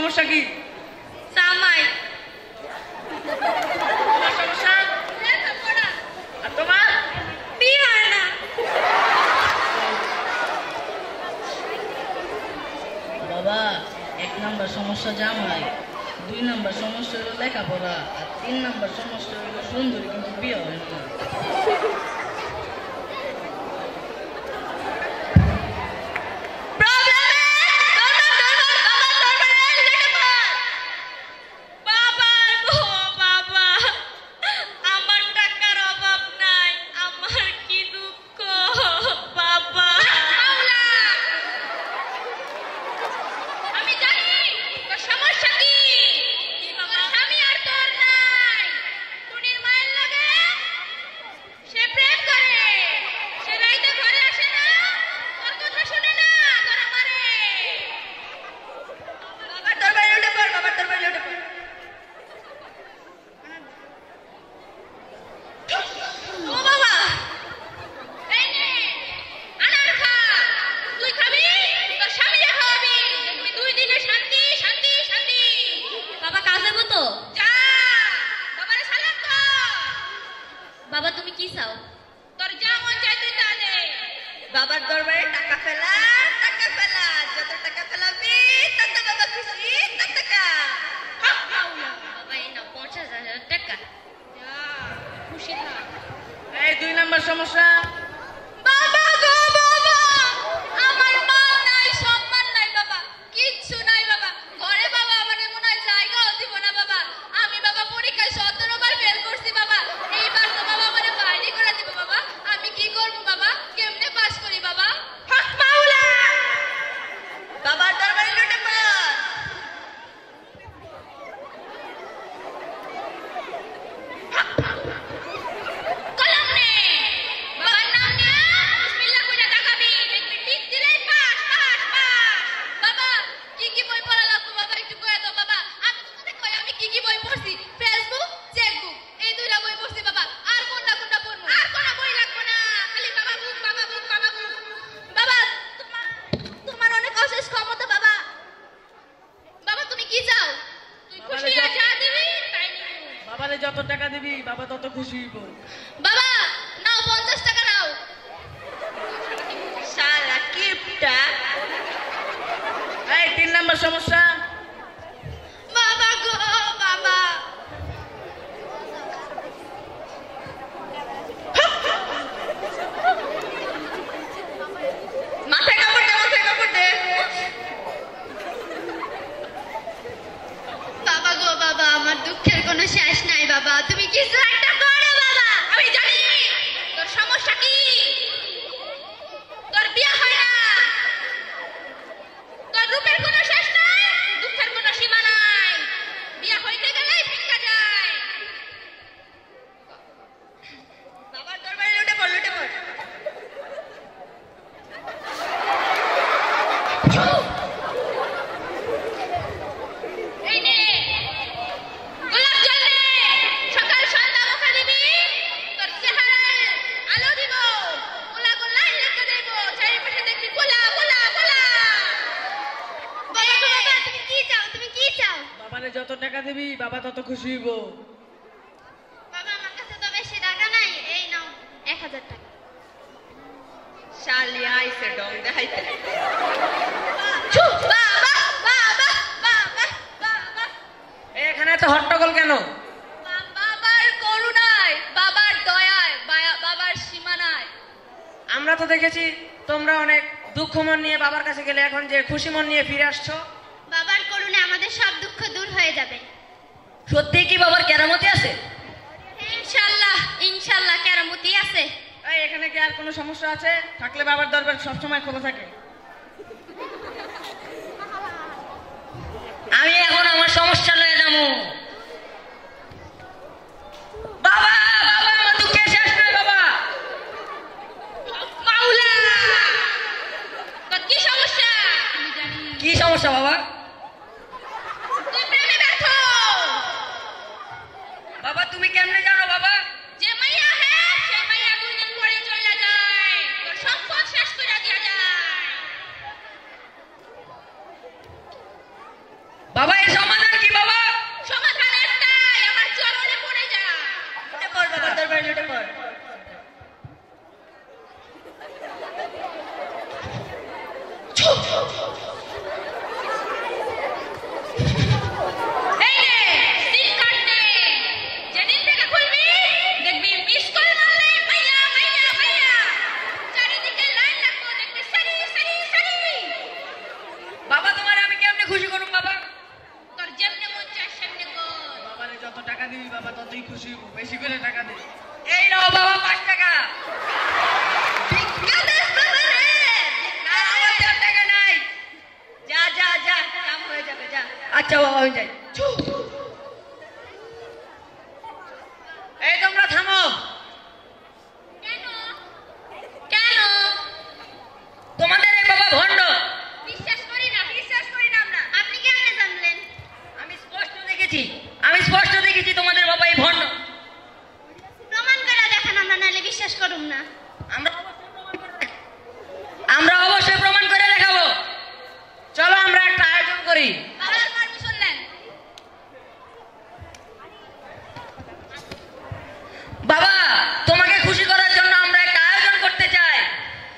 সমস্যা কি? সামাই। তোমার সমস্যা? আর তোমার? বিয়ে হয় না। বাবা, 1 নাম্বার সমস্যা জামাই, 2 নাম্বার সমস্যা হলো লেখাপড়া, আর 3 নাম্বার সমস্যা হলো সুন্দরী কিন্তু বিয়ে হয় না। বাবা তুমি কি চাও? তোর যা মন চাই তুই তা দে। বাবার দরবারে টাকা ফেলা, যত টাকা ফেলাবি তত বাবা খুশি, তত টাকা। বাবা এই না 50,000 টাকা। যা খুশি থাক। এই 2 নাম্বার সমস্যা? বাবা গো বাবা, আমার মান নাই, সম্মান নাই বাবা, কিচ্ছু নাই বাবা। ঘরে বাবা আমারে মনে হয় জায়গাও দিব না বাবা। আমি বাবা পরীক্ষায় 17 বার ফেল করছি বাবা। এইবার তো বাবা আমারে বাইরে করে দিব বাবা। আমি কি করব বাবা? কেমনে পাস করি বাবা? হক মাওলা। বাবার দরবারে লুটে পড়। কলম নে। বাবার নাম নিয়ে বিসমিল্লাহ কইরা তাকাবি। দেখবি টিক দিলেই পাস পাস পাস। বাবা কি কি বই পড়া লাগবে বাবা একটু কইয়া দাও বাবা। আমি তোমাকে কই আমি কি কি বই পড়ছি? ফেসবুক, চেকবুক এই দুইটা বই পড়ছি বাবা। আর কোনটা কোনটা পড়বো? আর কোন বই লাগবে না। খালি বাবা বুক বাবা বুক বাবা বুক। বাবা তোমার অনেক অশেষ ক্ষমতা বাবা। বাবা তুমি কি চাও? তুই খুশি হয়ে যা দিবি তাই নিবি। বাবারে যত টাকা দিবি বাবা তত খুশি হইব। বাবা নাও 50 টাকা নাও। শালা কিপটা। এই 3 নাম্বার সমস্যা? বাবা গো বাবা, মাথায় কাপড় দে, মাথায় কাপড় দে। বাবা গো বাবা, আমার দুঃখের কোনো শেষ নাই বাবা। তুমি কিছু একটা করো বাবা। আমি জানি তোর সমস্যা কি। তোর বিয়ে হয় না, তোর রূপের কোনো শেষ নাই, দুঃখের কোনো সীমা নাই। বিয়ে হইতে গেলেই ভিক্ষা যায়। বাবার দরবারে লুটে পড়, লুটে পড়। এই নে গোলাপ জল নে। সকাল সন্ধ্যা মুখে দিবি, তোর চেহারায় আলো দিব। গোলা গোলাই লেখে দেব, চারিপাশে দেখবি গোলা গোলা গোলা। বাবা গো বাবা, তুমি কি চাও? তুমি কি চাও? বাবারে যত টাকা দিবি বাবা তত খুশি হইব। বাবা আমার কাছে তো বেশি টাকা নাই, এই নাও 1000 টাকা। শালি আইছে ডং দেখাইতে। চুপ বাবা বাবা বাবা বাবা। এখানে এত হট্টগোল কেন? বাবার করুণায়, বাবার দয়ায়, বাবার সীমা নাই। আমরা তো দেখেছি তোমরা অনেক দুঃখ মন নিয়ে বাবার কাছে গেলে, এখন যে খুশি মন নিয়ে ফিরে আসছো। বাবার করুণায় আমাদের সব দুঃখ দূর হয়ে যাবে। সত্যি কি বাবার কেরামতি আছে? ইনশাআল্লাহ ইনশাআল্লাহ কেরামতি আছে। এই এখানে কি আর কোনো সমস্যা আছে? থাকলে বাবার দরবার সবসময় খোলা থাকে। আমি এখন আমার সমস্যা লয়ে যাবো। বাবা বাবা, আমার দুঃখের শেষ নাই বাবা। মাওলা তোর কি সমস্যা? আমি জানি কি সমস্যা বাবা? তুই প্রেমে ব্যর্থ। বাবা তুমি কেমনে জানো বাবা? যে মাইয়া সে মাইয়া 2 দিন পরে চলে যায়, তোর সম্পদ শেষ করে দিয়া যায়। বাবা নাহলে বিশ্বাস করুম না। আমরা অবশ্যই প্রমাণ করে দেখাবো। চলো আমরা একটা আয়োজন করি। বাবার পারমিশন নেন। বাবা, তোমাকে খুশি করার জন্য আমরা একটা আয়োজন করতে চাই।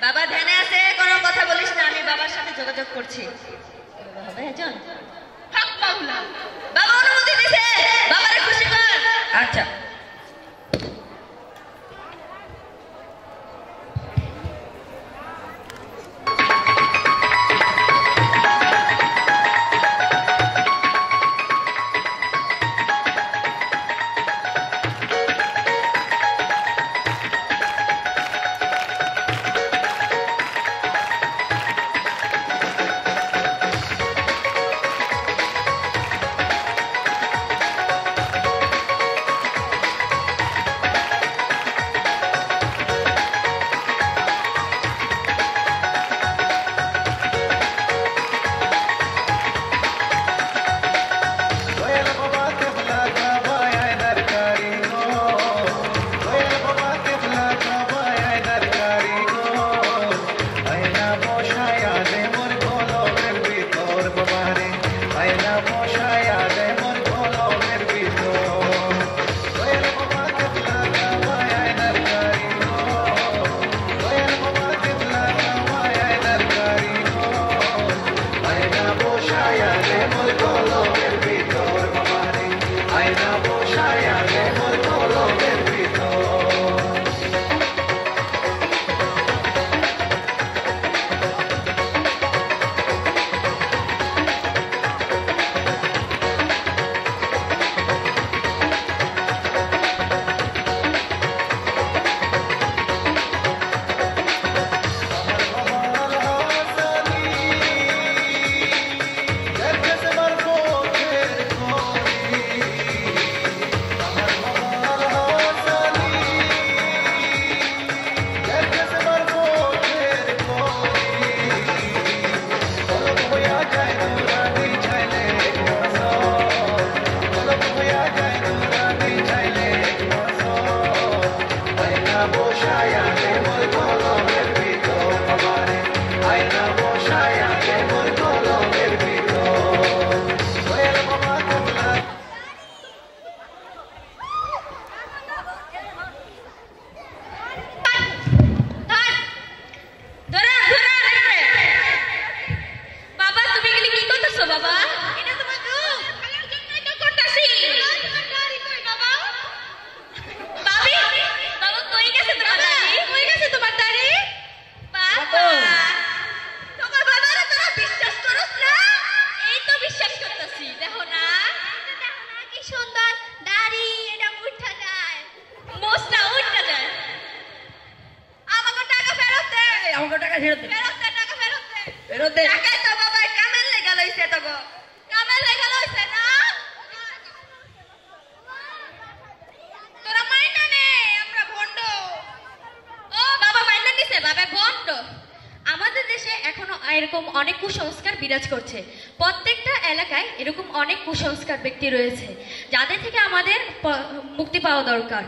বাবা ধ্যানে আছে, কোনো কথা বলিস না, আমি বাবার সাথে যোগাযোগ করছি। হবে একজন হক মাওলা। বাবা অনুমতি দিছে, বাবারে খুশি কর। আচ্ছা, আমাদের দেশে এখনো এরকম অনেক কুসংস্কার বিরাজ করছে। প্রত্যেকটা এলাকায় এরকম অনেক কুসংস্কার ব্যক্তি রয়েছে যাদের থেকে আমাদের মুক্তি পাওয়া দরকার।